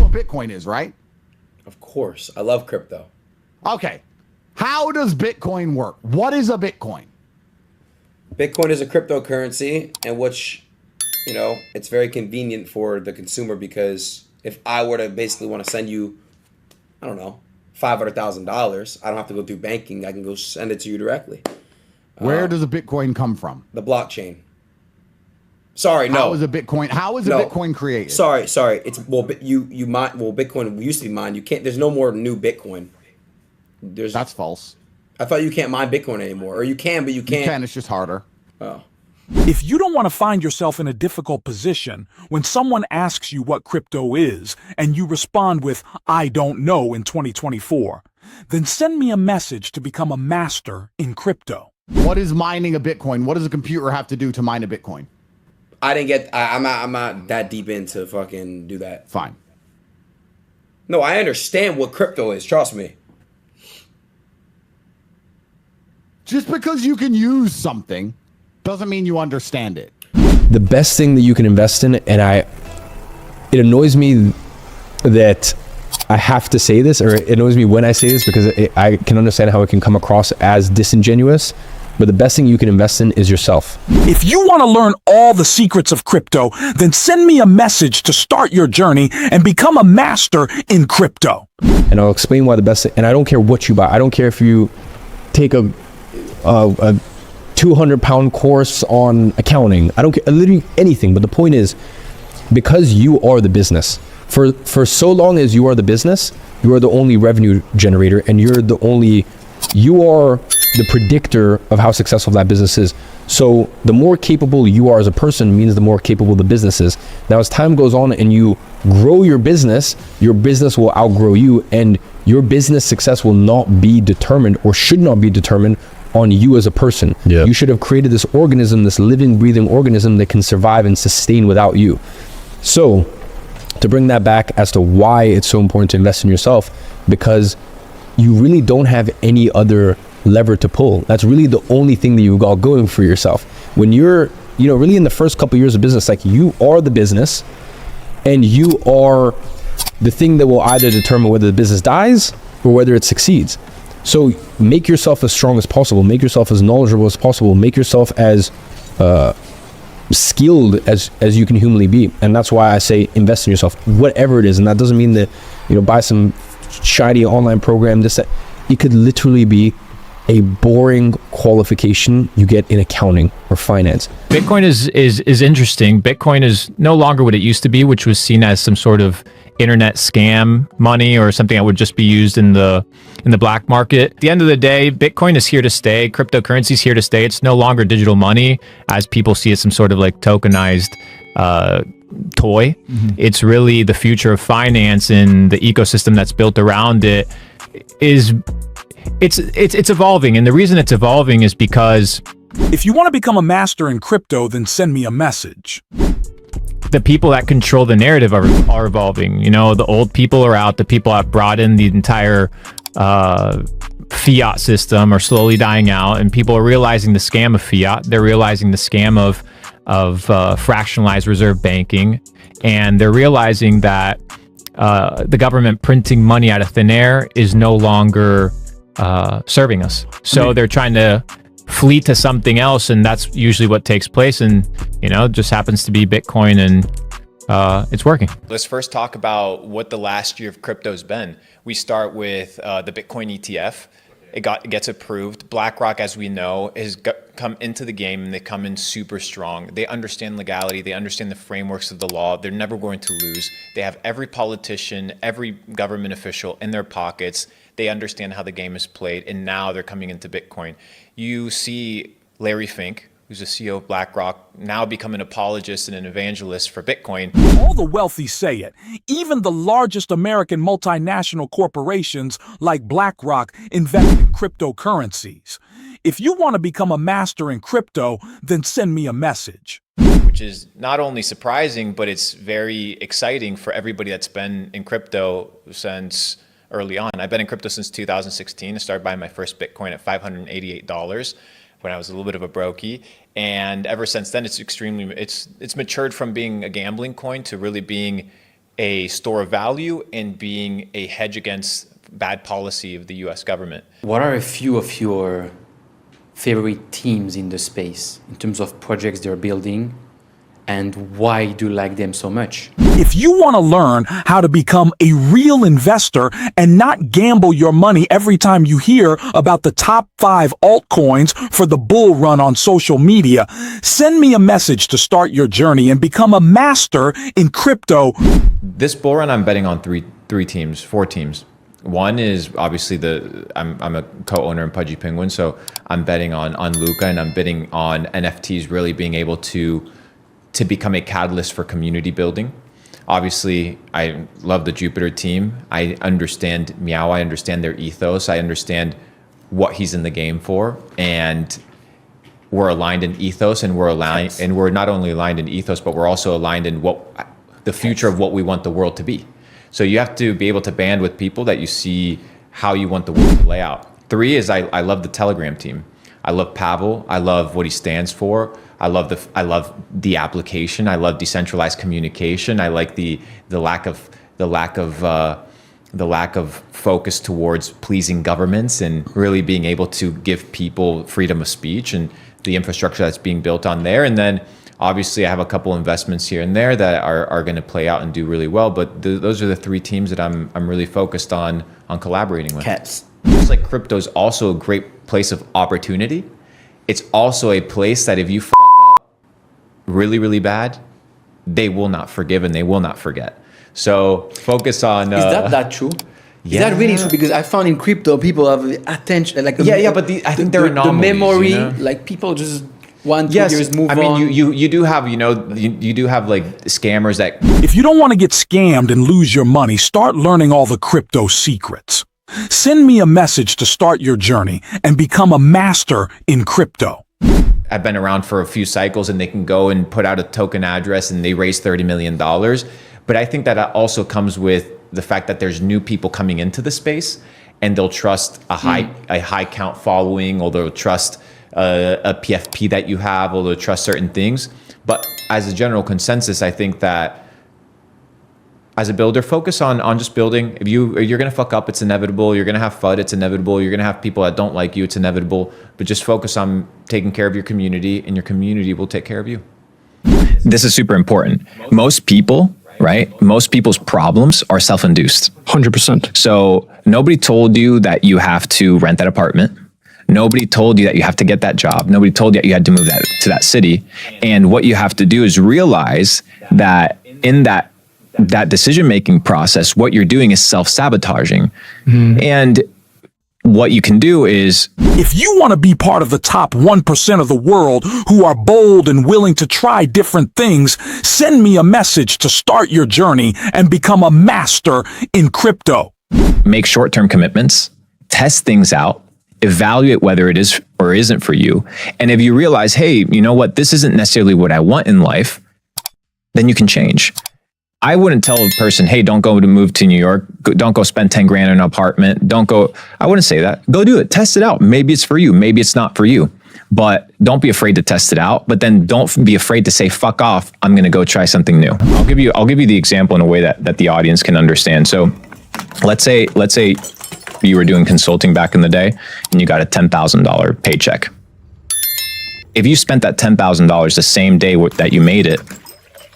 what Bitcoin is, right? Of course. I love crypto. Okay. How does Bitcoin work? What is a Bitcoin? Bitcoin is a cryptocurrency, and which, it's very convenient for the consumer because if I were to basically want to send you, I don't know, $500,000, I don't have to go through banking. I can go send it to you directly. Where does a Bitcoin come from? The blockchain. Sorry, no. How is a Bitcoin created? Sorry. It's you mine. Well, Bitcoin used to be mined. You can't. There's no more new Bitcoin. That's false. I thought you can't mine Bitcoin anymore, or you can, but you can't. You can. It's just harder. Oh. If you don't want to find yourself in a difficult position when someone asks you what crypto is and you respond with, "I don't know" in 2024, then send me a message to become a master in crypto. What is mining a Bitcoin? What does a computer have to do to mine a Bitcoin? I'm not that deep into fucking do that. Fine. No, I understand what crypto is. Trust me. Just because you can use something doesn't mean you understand it. The best thing that you can invest in, and it annoys me that I have to say this, or it annoys me when I say this because I can understand how it can come across as disingenuous, but the best thing you can invest in is yourself. If you want to learn all the secrets of crypto, then send me a message to start your journey and become a master in crypto. And I'll explain why the best thing, and I don't care what you buy. I don't care if you take a 200-pound course on accounting. I don't care, literally anything. But the point is, because you are the business, for so long as you are the business, you are the only revenue generator, and you are the predictor of how successful that business is. So the more capable you are as a person means the more capable the business is. Now, as time goes on and you grow your business will outgrow you, and your business success will not be determined, or should not be determined, on you as a person. Yep. You should have created this organism, this living, breathing organism that can survive and sustain without you. So to bring that back as to why it's so important to invest in yourself, because you really don't have any other lever to pull. That's really the only thing that you've got going for yourself. When you're, really in the first couple of years of business, like, you are the business, and you are the thing that will either determine whether the business dies or whether it succeeds. So make yourself as strong as possible, make yourself as knowledgeable as possible, make yourself as skilled as you can humanly be. And that's why I say invest in yourself, whatever it is. And that doesn't mean that, buy some shiny online program, that. It could literally be a boring qualification you get in accounting or finance. Bitcoin is interesting. Bitcoin is no longer what it used to be, which was seen as some sort of internet scam money or something that would just be used in the black market. At the end of the day, Bitcoin is here to stay. Cryptocurrency is here to stay. It's no longer digital money as people see it, some sort of like tokenized toy. Mm-hmm. It's really the future of finance, and the ecosystem that's built around it it's evolving. And the reason it's evolving is because if you want to become a master in crypto, then send me a message. The people that control the narrative are evolving. The old people are out. The people that brought in the entire fiat system are slowly dying out, and people are realizing the scam of fiat. They're realizing the scam of fractionalized reserve banking, and they're realizing that the government printing money out of thin air is no longer serving us. So they're trying to flee to something else, and that's usually what takes place. And it just happens to be Bitcoin, and it's working. Let's first talk about what the last year of crypto's been. We start with the Bitcoin ETF. It gets approved. BlackRock, as we know, has come into the game, and they come in super strong. They understand legality. They understand the frameworks of the law. They're never going to lose. They have every politician, every government official in their pockets. They understand how the game is played, and now they're coming into Bitcoin. You see Larry Fink, who's the CEO of BlackRock, now become an apologist and an evangelist for Bitcoin. All the wealthy say it. Even the largest American multinational corporations like BlackRock invest in cryptocurrencies. If you want to become a master in crypto, then send me a message. Which is not only surprising, but it's very exciting for everybody that's been in crypto since early on. I've been in crypto since 2016. I started buying my first Bitcoin at $588 when I was a little bit of a brokey. And ever since then, it's matured from being a gambling coin to really being a store of value and being a hedge against bad policy of the US government. What are a few of your favorite teams in the space in terms of projects they're building, and why do you like them so much? If you want to learn how to become a real investor and not gamble your money every time you hear about the top 5 altcoins for the bull run on social media, send me a message to start your journey and become a master in crypto. This bull run, I'm betting on four teams. One is obviously I'm a co-owner in Pudgy Penguin, so I'm betting on Luca, and I'm betting on NFTs really being able to become a catalyst for community building. Obviously, I love the Jupiter team. I understand Meow. I understand their ethos. I understand what he's in the game for, and we're aligned in ethos, and we're aligned, and we're not only aligned in ethos, but we're also aligned in what the future of what we want the world to be. So you have to be able to band with people that you see how you want the world to lay out. 3 is I love the Telegram team. I love Pavel. I love what he stands for. I love the application. I love decentralized communication. I like the lack of focus towards pleasing governments and really being able to give people freedom of speech and the infrastructure that's being built on there. And then obviously I have a couple investments here and there that are going to play out and do really well. But those are the 3 teams that I'm really focused on collaborating with. Cats. Just like crypto is also a great place of opportunity, it's also a place that if you f up really, really bad, they will not forgive and they will not forget. So focus on. Is that true? Yeah. Is that really true? Because I found in crypto people have attention, like but I think they're anomalies. The memory, you know? like people just 1-2 years move on. I mean, you do have you do have like scammers that. If you don't want to get scammed and lose your money, start learning all the crypto secrets. Send me a message to start your journey and become a master in crypto. I've been around for a few cycles and they can go and put out a token address and they raise $30 million. But I think that also comes with the fact that there's new people coming into the space and they'll trust a high count following, or they'll trust a PFP that you have, or they'll trust certain things. But as a general consensus, I think that as a builder, focus on just building. If you're gonna fuck up, it's inevitable. You're gonna have FUD, it's inevitable. You're gonna have people that don't like you, it's inevitable. But just focus on taking care of your community, and your community will take care of you. This is super important. Most people, right? Most people's problems are self-induced. 100%. So nobody told you that you have to rent that apartment. Nobody told you that you have to get that job. Nobody told you that you had to move to that city. And what you have to do is realize that in that decision-making process, what you're doing is self-sabotaging. And what you can do is... If you want to be part of the top 1% of the world who are bold and willing to try different things, send me a message to start your journey and become a master in crypto. Make short-term commitments, test things out, evaluate whether it is or isn't for you. And if you realize, hey, you know what, this isn't necessarily what I want in life, then you can change. I wouldn't tell a person, hey, don't go to move to New York. Don't go spend 10 grand in an apartment. Don't go. I wouldn't say that. Go do it. Test it out. Maybe it's for you. Maybe it's not for you. But don't be afraid to test it out. But then don't be afraid to say, fuck off. I'm going to go try something new. I'll give you the example in a way that the audience can understand. So let's say you were doing consulting back in the day and you got a $10,000 paycheck. If you spent that $10,000 the same day that you made it,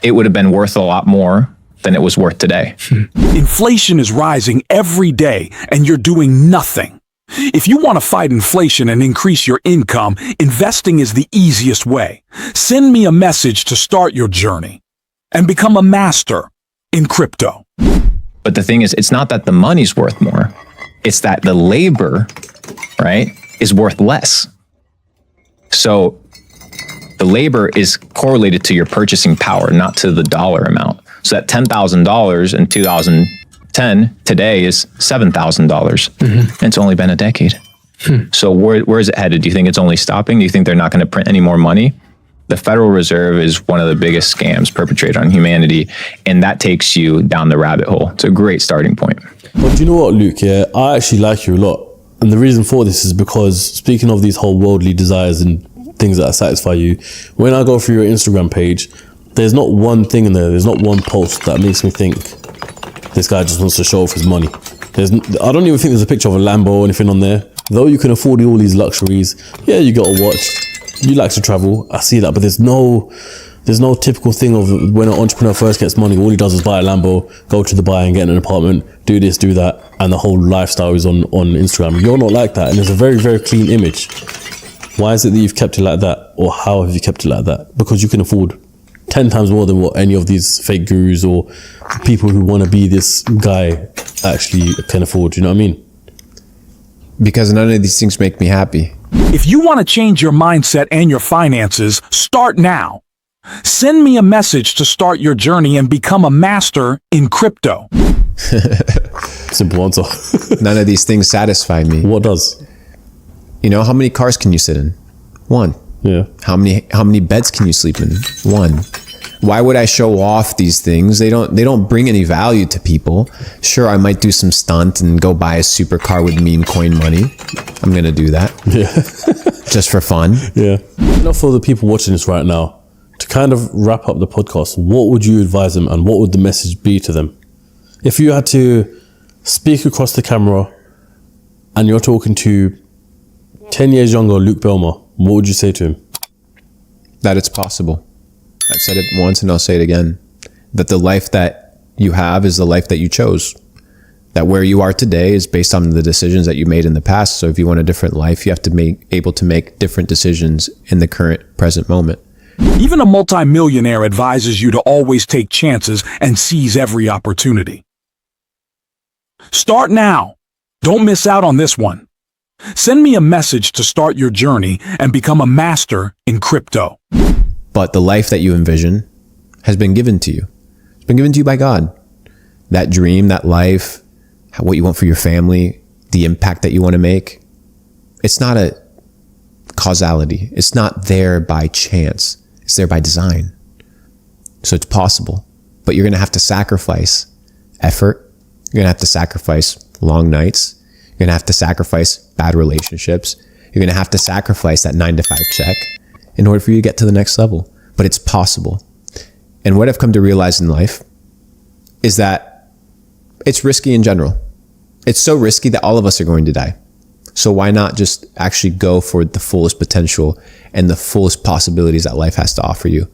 it would have been worth a lot more than it was worth today. Inflation is rising every day and you're doing nothing. If you want to fight inflation and increase your income, investing is the easiest way. Send me a message to start your journey and become a master in crypto. But the thing is, it's not that the money's worth more. It's that the labor, right, is worth less. So the labor is correlated to your purchasing power, not to the dollar amount. So that $10,000 in 2010 today is $7,000. And it's only been a decade. So where is it headed? Do you think it's only stopping? Do you think they're not going to print any more money? The Federal Reserve is one of the biggest scams perpetrated on humanity, and that takes you down the rabbit hole. It's a great starting point. Well, do you know what, Luke? Yeah, I actually like you a lot. And the reason for this is because, speaking of these whole worldly desires and things that satisfy you, when I go through your Instagram page, there's not one thing in there, there's not one post that makes me think, This guy just wants to show off his money. I don't even think there's a picture of a Lambo or anything on there. Though you can afford all these luxuries, yeah, you got a watch, you like to travel, I see that, but there's no typical thing of when an entrepreneur first gets money, all he does is buy a Lambo, go to Dubai and get an apartment, do this, do that, and the whole lifestyle is on Instagram. You're not like that, and it's a very, very clean image. Why is it that you've kept it like that, or how have you kept it like that? Because you can afford 10 times more than what any of these fake gurus or people who want to be this guy actually can afford. You know what I mean? Because none of these things make me happy. If you want to change your mindset and your finances, start now. Send me a message to start your journey and become a master in crypto. Simple answer. None of these things satisfy me. What does? You know, how many cars can you sit in? One. Yeah. How many beds can you sleep in? One. Why would I show off these things? They don't bring any value to people. Sure, I might do some stunt and go buy a supercar with meme coin money. I'm going to do that. Yeah. Just for fun. Yeah. Enough for the people watching this right now. To kind of wrap up the podcast, what would you advise them and what would the message be to them? If you had to speak across the camera and you're talking to 10 years younger Luke Belmer, what would you say to him? That it's possible. I've said it once and I'll say it again. That the life that you have is the life that you chose. That where you are today is based on the decisions that you made in the past. So if you want a different life, you have to be able to make different decisions in the current present moment. Even a multi-millionaire advises you to always take chances and seize every opportunity. Start now. Don't miss out on this one. Send me a message to start your journey and become a master in crypto. But the life that you envision has been given to you. It's been given to you by God. That dream, that life, what you want for your family, the impact that you want to make, it's not a causality. It's not there by chance. It's there by design. So it's possible. But you're going to have to sacrifice effort. You're going to have to sacrifice long nights. You're going to have to sacrifice bad relationships. You're going to have to sacrifice that 9-to-5 check in order for you to get to the next level. But it's possible. And what I've come to realize in life is that it's risky in general. It's so risky that all of us are going to die. So why not just actually go for the fullest potential and the fullest possibilities that life has to offer you?